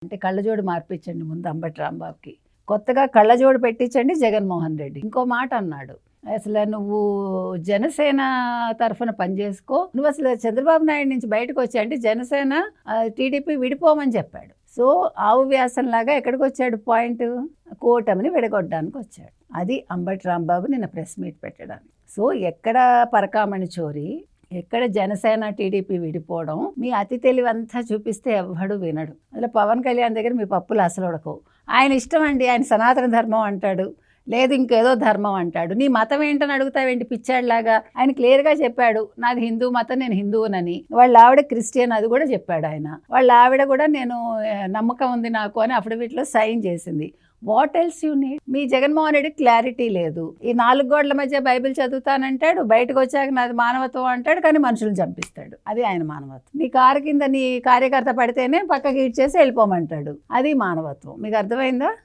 అంటే కళ్ళజోడు మార్పించండి ముందు అంబటి రాంబాబుకి, కొత్తగా కళ్ళజోడు పెట్టించండి జగన్మోహన్ రెడ్డి. ఇంకో మాట అన్నాడు, అసలు నువ్వు జనసేన తరఫున పనిచేసుకో, నువ్వు అసలు చంద్రబాబు నాయుడు నుంచి బయటకు వచ్చా అంటే జనసేన టీడీపీ విడిపోమని చెప్పాడు. సో ఆవు వ్యాసంలాగా ఎక్కడికి వచ్చాడు, పాయింట్ కూటమిని విడగొట్టడానికి వచ్చాడు. అది అంబటి రాంబాబు నిన్న ప్రెస్ మీట్ పెట్టడానికి. సో ఎక్కడ పరకామణి చోరీ, ఎక్కడ జనసేన టీడీపీ విడిపోవడం, మీ అతి తెలివి అంతా చూపిస్తే ఎవ్వడు వినడు. అసలు పవన్ కళ్యాణ్ దగ్గర మీ పప్పులు అసలు ఉడకవు. ఆయన ఇష్టం అండి, ఆయన సనాతన ధర్మం అంటాడు, లేదు ఇంకేదో ధర్మం అంటాడు. నీ మతం ఏంటని అడుగుతావేంటి పిచ్చాడిలాగా? ఆయన క్లియర్గా చెప్పాడు, నాది హిందూ మతం, నేను హిందువునని. వాళ్ళ ఆవిడ క్రిస్టియన్, అది కూడా చెప్పాడు ఆయన. వాళ్ళ ఆవిడ కూడా నేను నమ్మకం ఉంది నాకు అని అఫిడవిట్లో సైన్ చేసింది. What else you need? Me Jaganmohan Reddy clarity లేదు. ఈ 4 గోడల మధ్య బైబిల్ చదువుతానంటాడు, బయటకు వచ్చాక నాది మానవత్వం అంటాడు, కానీ మనుషులు చంపిస్తాడు. అది ఆయన మానవత్వం. నీ కారు కింద నీ కార్యకర్త పడితేనే పక్కకి ఇచ్చేసి వెళ్ళిపోమంటాడు, అది మానవత్వం. మీకు అర్థమైందా?